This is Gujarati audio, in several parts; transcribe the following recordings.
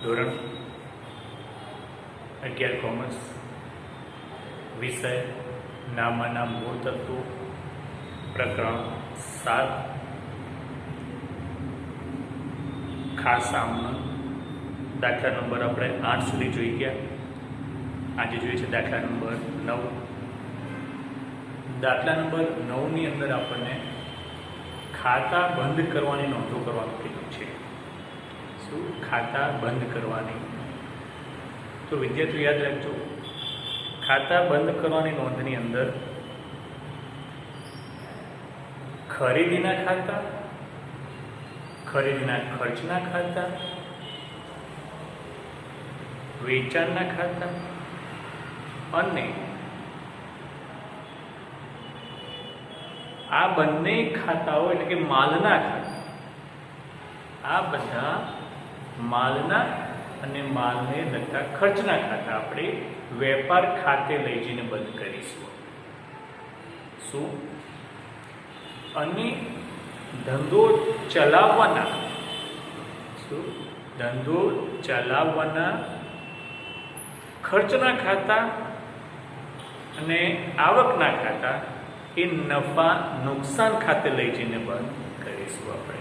ધોરણ 11 કોમર્સ, વિષય નામના મૂળ તત્વો, પ્રકરણ 7 ખાસ આમનો દાખલા નંબર આપણે 8 સુધી જોઈ ગયા. આજે જોઈએ છે દાખલા નંબર 9. દાખલા નંબર 9 ની અંદર આપણને ખાતા બંધ કરવાની નોંધો કરવાનું કીધું છે. શું? ખાતા બંધ કરવાની. તો વિદ્યાર્થીઓ યાદ રાખજો, ખાતા બંધ કરવાની નોંધની અંદર ખરીદીના ખાતા, ખરીદીના ખર્ચના ખાતા, વેચાણના ખાતા અને આ બંને ખાતાઓ એટલે કે માલના ખાતા, આ બધા માલના અને માલને લગતા ખર્ચના ખાતા આપણે વેપાર ખાતે લઈ જઈને બંધ કરીશું. શું? અને ધંધો ચલાવવાના, શું? ધંધો ચલાવવાના ખર્ચના ખાતા અને આવકના ખાતા એ નફા નુકસાન ખાતે લઈ જઈને બંધ કરીશું આપણે.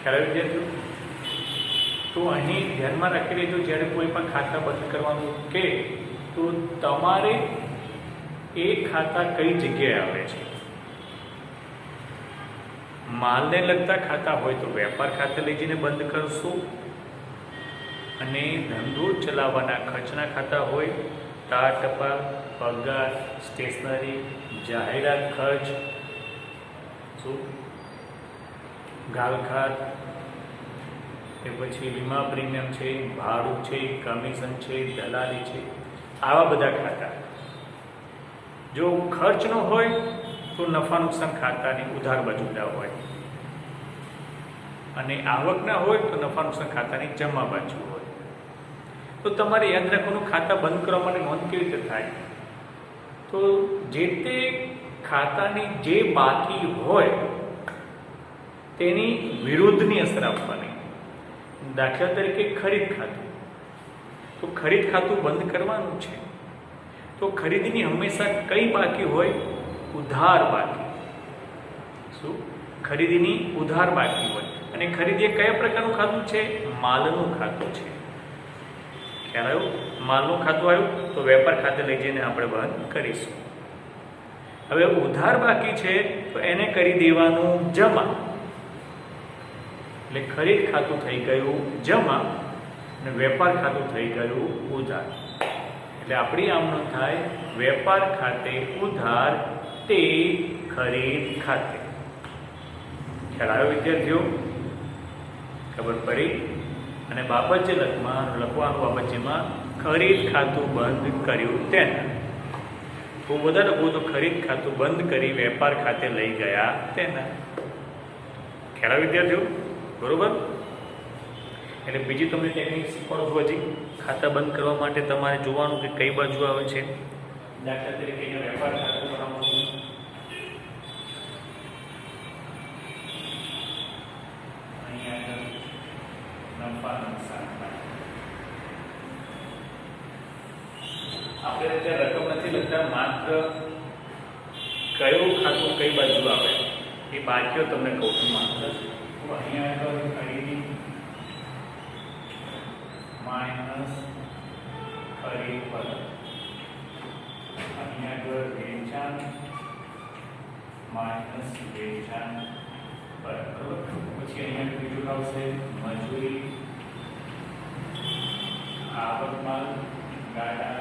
ખ્યાલ આવી વિદ્યાર્થીઓ? તો અહીં ધ્યાનમાં રાખી લેજો, જ્યારે કોઈ પણ ખાતા બંધ કરવાનું કે તો તમારે એ ખાતા કઈ જગ્યાએ આવે છે. માલને લગતા ખાતા હોય તો વેપાર ખાતે લઈ જઈને બંધ કરશો, અને ધંધો ચલાવવાના ખર્ચના ખાતા હોય ટાર ટપાલ, પગાર, સ્ટેશનરી, જાહેરાત ખર્ચ, શું ગાલખાત, કે પછી વીમા પ્રીમિયમ છે, ભાડું છે, કમિશન છે, દલાલી છે, આવા બધા ખાતા. જો ખર્ચનો હોય તો નફા નુકસાન ખાતાની ઉધાર બાજુના હોય, અને આવકના હોય તો નફા નુકસાન ખાતાની જમા બાજુ હોય. તો તમારે યાદ રાખવાનું, ખાતા બંધ કરવા માટે નોંધ કેવી રીતે થાય? તો જે તે ખાતાની જે બાકી હોય તેની વિરુદ્ધની અસર આપવાની. દાખલા તરીકે ખરીદ ખાતું, તો ખરીદ ખાતું બંધ કરવાનું છે તો ખરીદીની હંમેશા કઈ બાકી હોય? ઉધાર બાકી. શું? ખરીદીની ઉધાર બાકી હોય. અને ખરીદી એ કયા પ્રકારનું ખાતું છે? માલનું ખાતું છે. ખ્યાલ આવ્યો? માલનું ખાતું આવ્યું તો વેપાર ખાતે લઈ જઈને આપણે બંધ કરીશું. હવે ઉધાર બાકી છે તો એને કરી દેવાનું જમા, એટલે ખરીદ ખાતું થઈ ગયું જમા અને વેપાર ખાતું થઈ ગયું ઉધાર. એટલે આપણી આમનો થાય વેપાર ખાતે ઉધાર તે ખરીદ ખાતે. ખ્યાલ આવ્યો વિદ્યાર્થીઓ? ખબર પડી? અને બાબત લખવાનું બાબત જેમાં ખરીદ ખાતું બંધ કર્યું તેના. હું બધા લખું તો ખરીદ ખાતું બંધ કરી વેપાર ખાતે લઈ ગયા તેના. ખ્યાલ આવ્યો વિદ્યાર્થીઓ? બરોબર? એટલે બીજી તમને ટેકનિક શીખવાડું છું. હજી ખાતા બંધ કરવા માટે તમારે જોવાનું કે કઈ બાજુ આવે છે. દાખલા તરીકે વેપાર ખાતું બનાવવાનું, નફા નુકસાન. આપણે અત્યારે રકમ નથી લખતા, માત્ર કયું ખાતું કઈ બાજુ આવે એ બાકીઓ તમને કહું છું. માત્ર તો અહીંયા આગળ ખરીદી માઇનસ ખરીદ પર, અહીંયા આગળ વેચાણ માઇનસ વેચાણ પર. બરોબર? પછી અહીંયા બીજું આવશે મજૂરી, આવક માલ, ગાડા,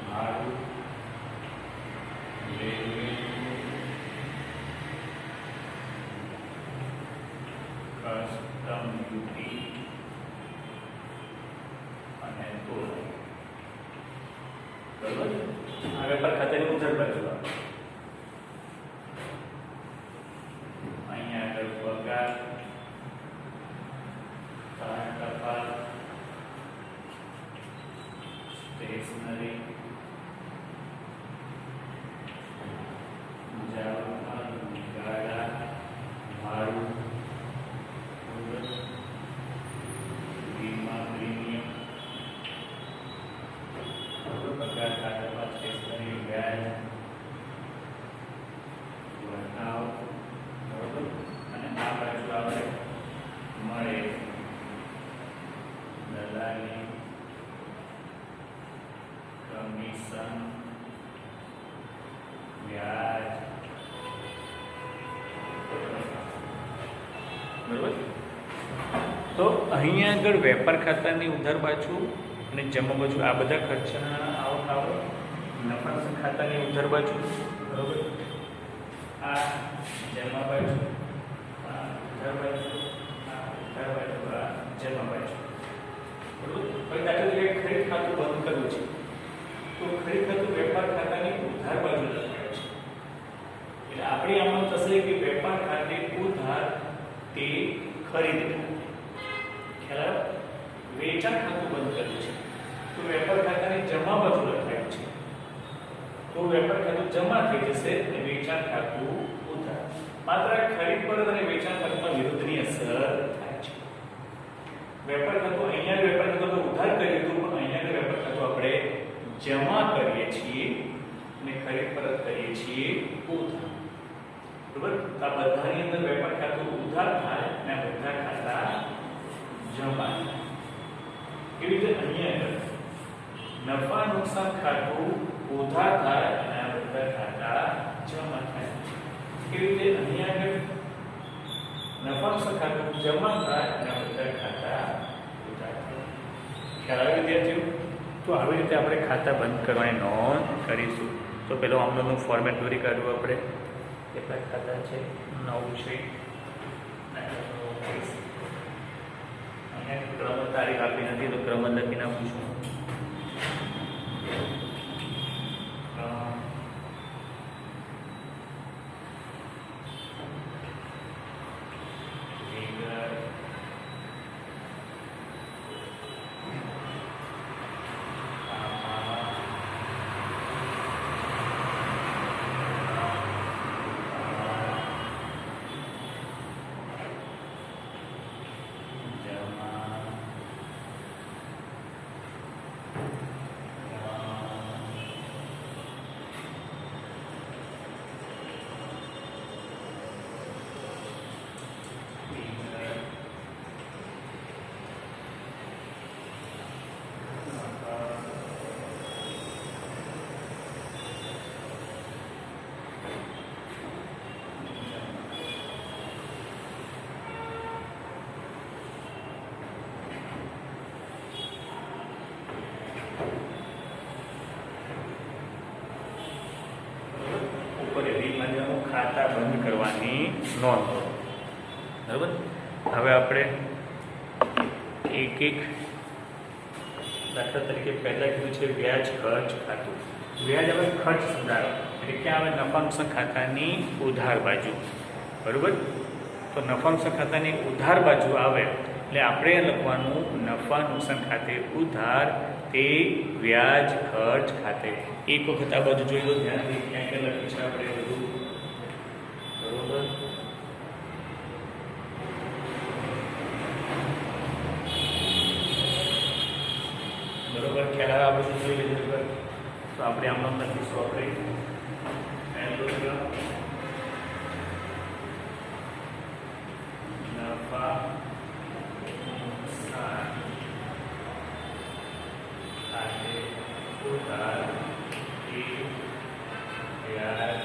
ભાડું, રેલવે, કસ્ટમ ડ્યુટી અને ટોલ. બરોબર? આ વેપાર ખાતાની ઉધાર બાજુ આવે. અહીંયા આગળ પગાર, ટાર ટપાલ, સ્ટેશનરી, ગાડા, ભાડું, બરાબર. તો અહીંયા આગળ વેપાર ખાતાની ઉધાર બાજુ અને જમા બાજુ આ બધા ખર્ચના આવક નફા નુકસાન ખાતાની ઉધાર બાજુ, બરાબર. આ જમા બાજુ, આ ઉધાર બાજુ, આ ઉધાર બાજુ, આ જમા બાજુ, બરાબર. હવે દાખલા તરીકે ખરીદ ખાતું બંધ કરવું છે તો ખરીદ ખાતું વેપાર ખાતાની ઉધાર બાજુ લખાય છે. એટલે આપણે આમાં થશે કે વેપાર ખાતે ઉધાર તે ખરીદ ખ્યાલ. વેચાણ ખાતું બંધ કર્યું છે તો વેપાર ખાતાની જમા બાજુ લખાયું છે તો વેપાર ખાતું જમા થઈ જશે અને વેચાણ ખાતું ઉધાર. માત્ર ખરીદ પર અને વેચાણ ખાતામાં વિરુદ્ધની અસર થાય છે. વેપાર ખાતું અહીંયા વેપાર ખાતું ઉધાર કર્યું હતું પણ અહીંયા વેપાર ખાતું આપણે જમા કરીએ છીએ અને ખરીદ પરત કરીએ છીએ ઉધાર. બરાબર. આ બધાની અંદર વેપાર ખાતું ઉધાર થાય અને આ બધા ખાતા જમા થાય. એવી રીતે અહીંયા નફા નુકસાન ખાતું ઉધાર થાય અને આ બધા ખાતા જમા થાય. એવી રીતે અહીંયા આગળ નફા નુકસાન ખાતું જમા થાય અને આ બધા ખાતા ઉધાર થાય. ખ્યાલ આવે વિદ્યાર્થીઓ? તો આવી રીતે આપણે ખાતા બંધ કરવાની નોંધ કરીશું. તો પેલો આમનું ફોર્મેટ દોરી કાઢવું આપણે. કેટલા ખાતા છે? 9 છે. અહીંયા ક્રમ તારીખ આપી નથી તો ક્રમ લખી નાખું છું. ખાતા બંધ કરવાની નોંધ. બરાબર. હવે આપણે એક એક દાખલા તરીકે પહેલા કીધું છે વ્યાજ ખર્ચ ખાતું. વ્યાજ હવે ખર્ચ સુધારો એટલે ક્યાં આવે? નફા નુકસાન ખાતાની ઉધાર બાજુ. બરાબર. તો નફા નુકસાન ખાતાની ઉધાર બાજુ આવે એટલે આપણે લખવાનું નફા નુકસાન ખાતે ઉધાર તે વ્યાજ ખર્ચ ખાતે. એક વખત આ બાજુ જોઈ લો ધ્યાનથી ક્યાં ક્યાં લખ્યું છે આપણે બધું. બરોબર. બરોબર. ખ્યાલ આવે? આ બધું જોઈ લીધું તો આપણે આમ લખીશું આપણે નફા નુકસાન ખાતે ઉધાર તે વ્યાજ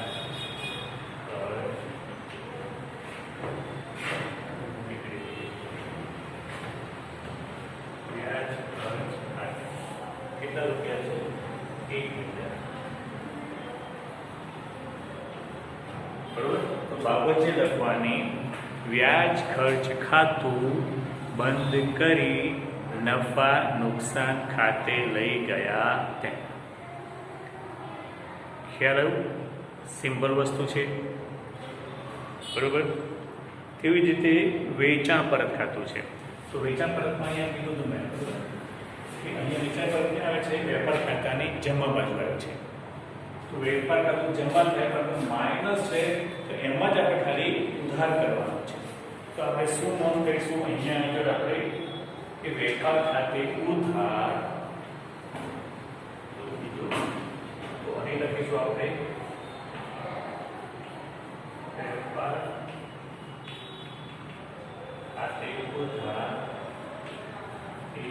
કેટલા રૂપિયા છે? 1 રૂપિયા. બરોબર. તો બાબત છે લખવાની વ્યાજ ખર્ચ ખાતું બંધ કરી નફા નુકસાન ખાતે લઈ ગયા તેમ. ખ્યાલ આવ્યું? સિમ્પલ વસ્તુ છે. બરોબર. તેવી જ રીતે વેચાણ પરત ખાતું છે. તો વેચાણ પરતમાં અહીંયા કીધું હતું મેં કે અહીંયા વેચાણ પરત ક્યાં આવે છે? વેપાર ખાતાની જમા બાજુ આવે છે. તો વેપાર ખાતું જમા થાય પણ માઇનસ છે તો એમાં જ આપણે ખાલી ઉધાર કરવાનું છે. તો આપણે શું નોંધ કરીશું અહીંયા આગળ આપણે કે વેપાર ખાતે ઉધાર તો અહીં લખીશું આપણે વેપાર ખાતે ઉધાર એ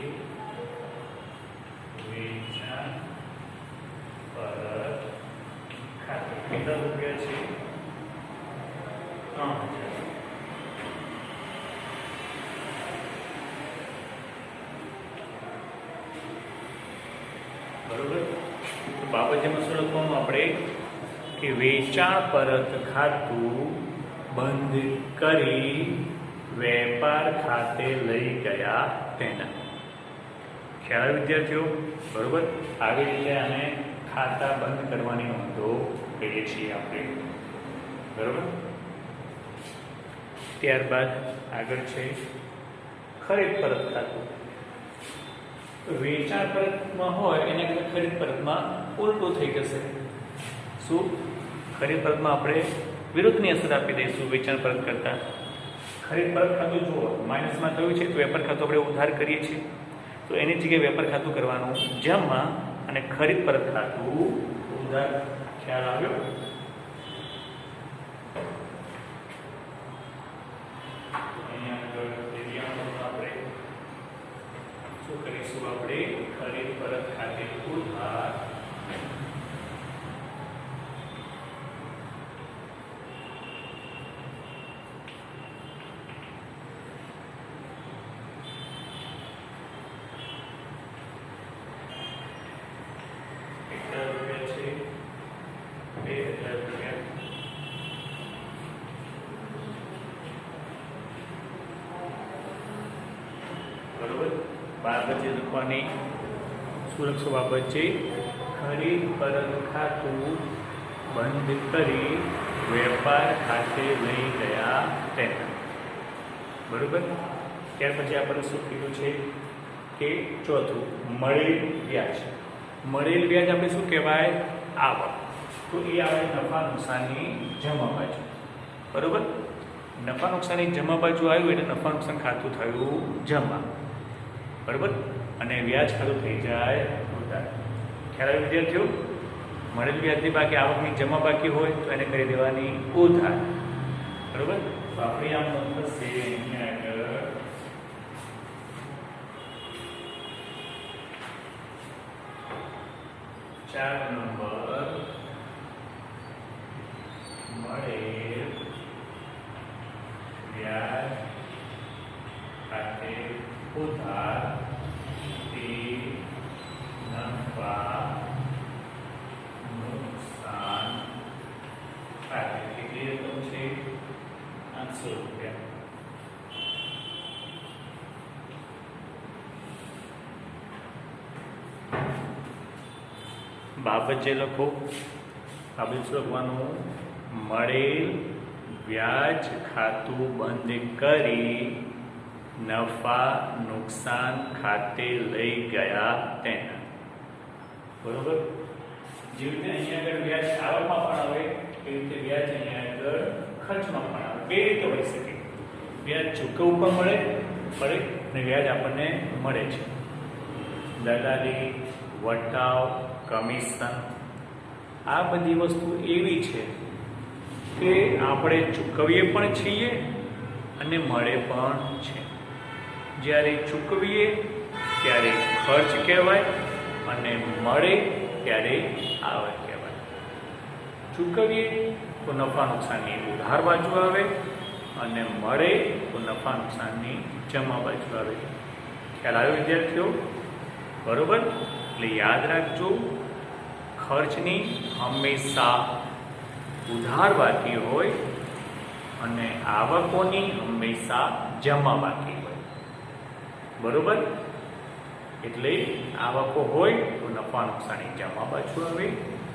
વેચાણ પરત ખાતે. કેટલા રૂપિયા છે? 3000. બરોબર. તો બાબત જેમાં શું લખવાનું આપણે કે વેચાણ પરત ખાતું બંધ કરી વેપાર ખાતે લઈ ગયા તેના. ખ્યાલ વિદ્યાર્થીઓ? બરોબર. આવી રીતે આને ખાતા બંધ કરવાની નોંધો કહીએ છીએ આપણે. બરોબર. ત્યારબાદ આગળ છે ખરીદ પરત ખાતું. વેચાણ પરતમાં હોય એના કરતાં ખરીદ પરતમાં ઉલટું થઈ જશે. શું? ખરીદ પરતમાં આપણે વિરુદ્ધની અસર આપી દઈશું વેચાણ પરત કરતા. ખરીદ પરત ખાતું જુઓ માઇનસમાં થયું છે તો વેપાર ખાતું આપણે ઉધાર કરીએ છીએ, તો એની જગ્યાએ વેપાર ખાતું કરવાનું જમા અને ખરીદ પરત ખાતું ઉધાર. ખ્યાલ આવ્યો? આપણે શું કરીશું? આપણે ખરીદ પરત ખાતે ઉધાર બાબત લખવાની સુરક્ષા બાબત છે ખરીદ પરત ખાતું બંધ કરી વેપાર ખાતે લઈ ગયા તેના. બરોબર. ત્યાર પછી આપણે શું કીધું છે કે ચોથું મળેલ વ્યાજ. મળેલ વ્યાજ આપણે શું કહેવાય? આવક. તો એ આવે નફા નુકસાનની જમા બાજુ. બરોબર. નફા નુકસાનની જમા બાજુ આવ્યું એટલે નફા નુકસાન ખાતું થયું જમા. બરાબર. અને વ્યાજ ખાતું થઈ જાય ઉધાર. ખ્યાલ આવ્યો વિદ્યાર્થીઓ? મળેલ વ્યાજની બાકી આવકની જમા બાકી હોય તો એને કરી દેવાની ઉધાર. બરાબર. તો આપણી આમ થશે અહીંયા આગળ 4 નંબર મળેલ વ્યાજ ખાતે ઉધાર નફા નુકસાન ખાતે કેટલી રકમ છે? 800 રૂપિયા. બાબત જે લખો, બાબત લખવાનું મળેલ વ્યાજ ખાતું બંધ કરી નફા નુકસાન ખાતે લઈ ગયા તેના. બરોબર. જે રીતે અહીંયા આગળ વ્યાજ આવકમાં પણ આવે એ રીતે વ્યાજ અહીંયા આગળ ખર્ચમાં પણ આવે. બે રીતે હોઈ શકે. વ્યાજ ચૂકવવું પણ મળે અને વ્યાજ આપણને મળે છે. દલાલી, વટાવ, કમિશન આ બધી વસ્તુ એવી છે કે આપણે ચૂકવીએ પણ છીએ અને મળે પણ છે. જ્યારે ચૂકવીએ ત્યારે ખર્ચ કહેવાય અને મળે ત્યારે આવક કહેવાય. ચૂકવીએ તો નફા નુકસાનની ઉધાર બાજુ આવે અને મળે તો નફા નુકસાનની જમા બાજુ આવે. ખ્યાલ આવ્યો વિદ્યાર્થીઓ? બરોબર. એટલે યાદ રાખજો, ખર્ચની હંમેશા ઉધાર બાકી હોય અને આવકોની હંમેશા જમા બાકી હોય. બરોબર. એટલે આવકો હોય તો નફા નુકસાનની જમા બાજુ આવે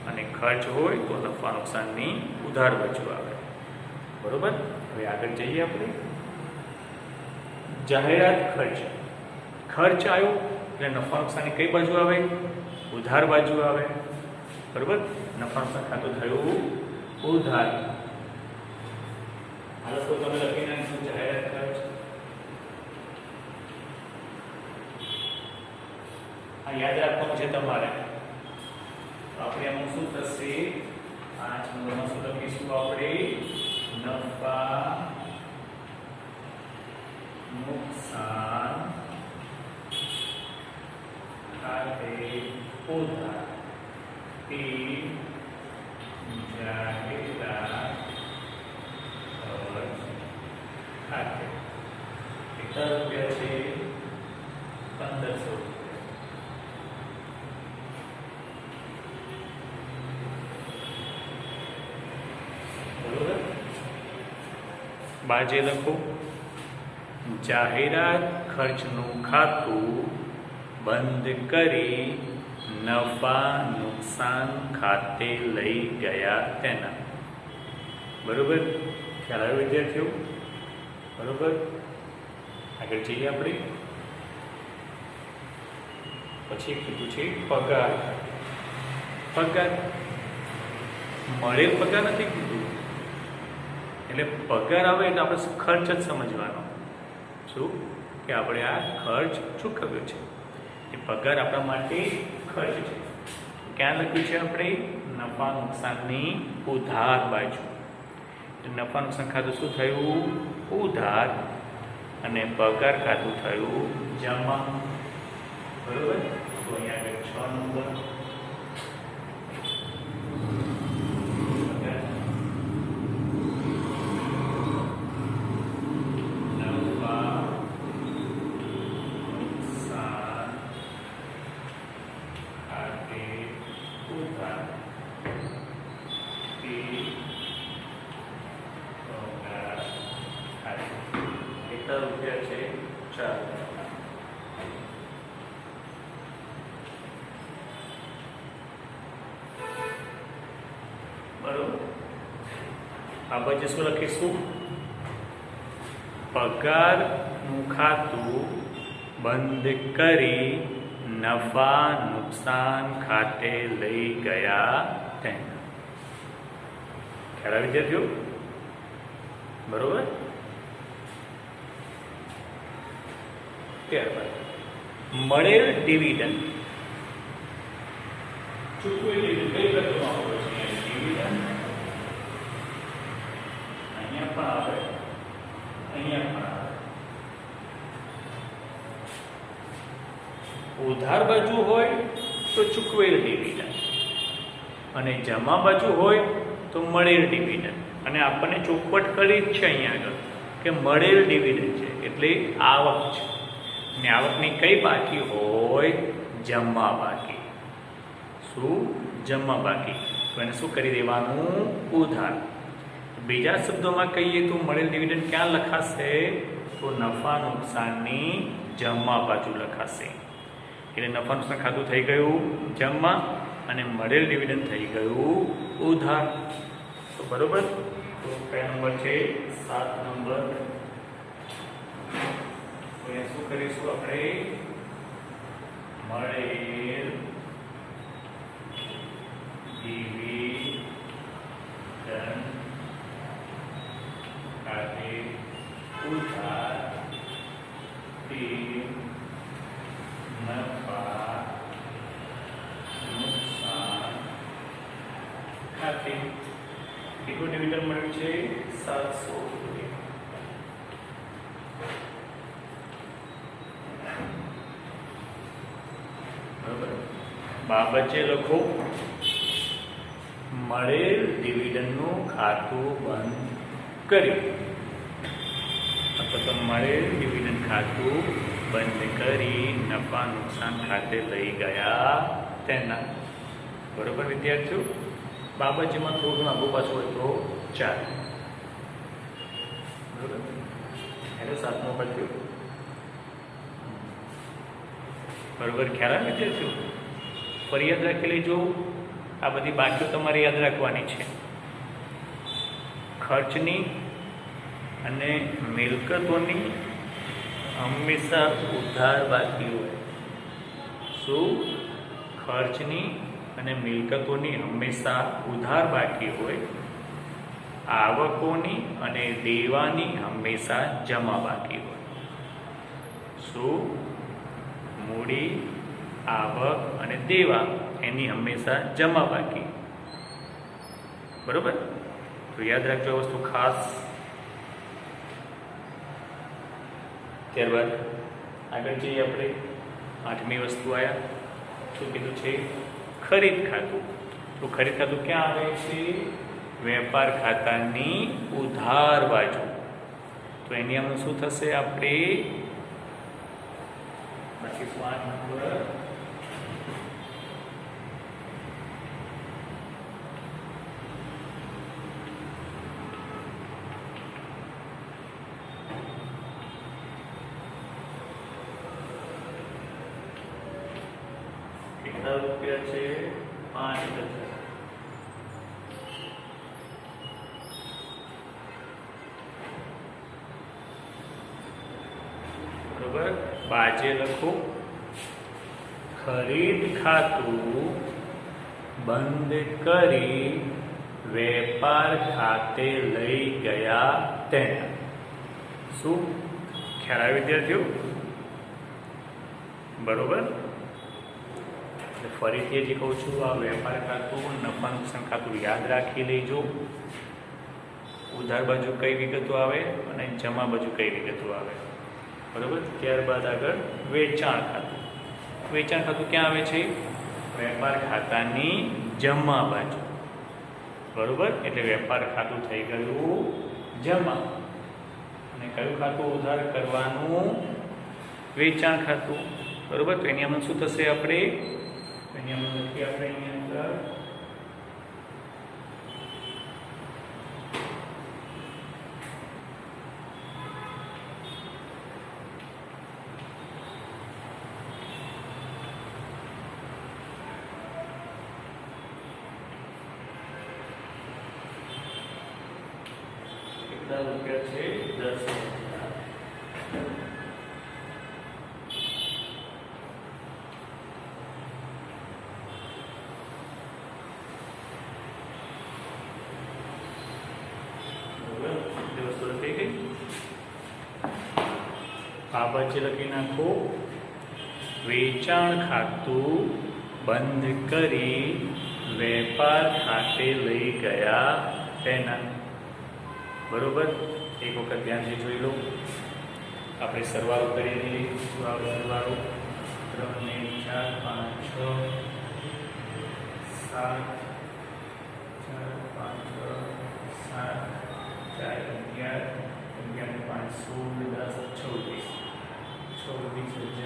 અને ખર્ચ હોય તો નફા નુકસાનની ઉધાર બાજુ આવે. બરોબર. હવે આગળ જઈએ આપણે. જાહેરાત ખર્ચ. ખર્ચ આવ્યો એટલે નફા નુકસાનની કઈ બાજુ આવે? ઉધાર બાજુ આવે. બરોબર. નફા નુકસાન ખાતું થયું ઉધાર. હાલો તો તમે લખી નાખશો જાહેરાત ખર્ચ. આ યાદ રાખવાનું છે તમારે. આપણે આમાં શું થશે? 5 નંબરમાં શું લખીશું આપણે? નફા નુકસાન ખાતે ઉધાર તે જાહેરાત ખર્ચ ખાતે. કેટલા રૂપિયા છે? 1500. બાજે લખો જાહેરાત ખર્ચનું ખાતું બંધ કરી નફા નુકસાન ખાતે લઈ ગયા તેના. બરોબર, ખ્યાલ આવ્યો વિદ્યાર્થીઓ? બરોબર, આગળ જઈએ આપણે. પછી કીધું છે પગાર. પગાર મળેલ પગાર નથી કીધું, એટલે પગાર આવે એટલે આપણે ખર્ચ જ સમજવાનો. શું કે આપણે આ ખર્ચ ચૂકવ્યો છે, એ પગાર આપણા માટે ખર્ચ છે. ક્યાં લખ્યું છે આપણે? નફા નુકસાનની ઉધાર બાજુ. નફા નુકસાન ખાતું શું થયું? ઉધાર. અને પગાર ખાતું થયું જમા. બરોબર, તો અહીંયા આગળ 6 નંબર રૂપિયા છે 4. બરોબર, આ બાજુ શું લખીશું? પગારનું ખાતું બંધ કરી નફા નુકસાન ખાતે લઈ ગયા તેના. ખ્યાલ આવી વિદ્યાર્થીઓ? બરોબર. ત્યારબાદ મળેલ ડિવિડન્ડ. ચૂકવેલ ડિવિડન્ડ કઈ રકમમાં આવે છે? ડિવિડન્ડ અહીંયા પણ આવે, અહીંયા પણ આવે. ઉધાર બાજુ હોય તો ચૂકવેલ ડિવિડન્ડ, અને જમા બાજુ હોય તો મળેલ ડિવિડન્ડ. અને આપણને ચોખવટ કરી જ છે અહીંયા આગળ કે મળેલ ડિવિડન્ડ છે એટલે આવક છે, અને આવકની કઈ બાકી હોય? જમા બાકી. શું? જમા બાકી. તો એને શું કરી દેવાનું? ઉધાર. બીજા શબ્દોમાં કહીએ તો મળેલ ડિવિડન્ડ ક્યાં લખાશે? તો નફા નુકસાનની જમા બાજુ લખાશે. એટલે નફા નુકસાન ખાતું થઈ ગયું જમા, અને મળેલ ડિવિડન્ડ થઈ ગયું ઉધાર. તો બરોબર, તો કયા નંબર છે? 7 નંબર. તો એ શું કરીશું આપણે? મળેલ ડિવિડન્ડ ખાતે ઉધાર થી નફા નુકસાન ખાતે કેટલું ડિવિડન્ડ મળ્યું છે? 700 રૂપિયા. બરોબર, બાબતે લખો મળેલ ડિવિડન્ડનું ખાતું બંધ કરી, અથવા તો મળેલ ડિવિડન્ડ ખાતું બંધ કરી નફા નુકસાન ખાતે લઈ ગયા તેના. બરોબર વિદ્યાર્થીઓ? બાબતમાં થોડું આગુ પાછું હોય તો 4. બરોબર, એટલે 7 નંબર થયું. બરોબર, ખ્યાલ આવે વિદ્યાર્થીઓ? ફરી યાદ રાખી લેજો, આ બધી બાકીઓ તમારે યાદ રાખવાની છે. ખર્ચની અને મિલકતોની હંમેશા ઉધાર બાકી હોય. શું? ખર્ચની અને મિલકતોની હંમેશા ઉધાર બાકી હોય. આવકોની અને દેવાની હંમેશા જમા બાકી હોય. શું? મૂડી, આવક અને દેવા એની હંમેશા જમા બાકી. બરોબર, તો યાદ રાખજો આ વસ્તુ ખાસ. ત્યારબાદ આગળ જઈએ આપણે. 8મી વસ્તુ આવ્યા, શું કીધું છે? ખરીદ ખાતું. તો ખરીદ ખાતું ક્યાં આવે છે? વેપાર ખાતાની ઉધાર બાજુ. તો એની આમાં શું થશે? આપણે પછી 5 નંબર કેટલા રૂપિયા છે? 5000. બરોબર. બાજે લખો ખરીદ ખાતું બંધ કરી વેપાર ખાતે લઈ ગયા તેના. શું ખ્યાલ આવે વિદ્યાર્થીઓ? બરોબર. ફરીથી હજી કહું છું, આ વેપાર ખાતું નફા નુકસાન ખાતું યાદ રાખી લેજો. ઉધાર બાજુ કઈ વિગતો આવે અને જમા બાજુ કઈ વિગતો આવે. બરોબર. ત્યારબાદ આગળ વેચાણ ખાતું. વેચાણ ખાતું ક્યાં આવે છે? વેપાર ખાતાની જમા બાજુ. બરોબર. એટલે વેપાર ખાતું થઈ ગયું જમા, અને કયું ખાતું ઉધાર કરવાનું? વેચાણ ખાતું. બરોબર. તો એની અંદર શું થશે? આપણે એની અંદર લખીએ આપણે એની અંદર કેટલા રૂપિયા છે? 10,000. આ બાજુ લખી નાખો વેચાણ ખાતું બંધ કરી વેપાર ખાતે લઈ ગયા તેના. બરોબર. એક વખત ધ્યાનથી જોઈ લો. આપણે સરવાળો કરી દઈએ. સરવાળો 3 ને 4 5 6 7 4 5 6 7 4 11 11 5 16 10 26 26,000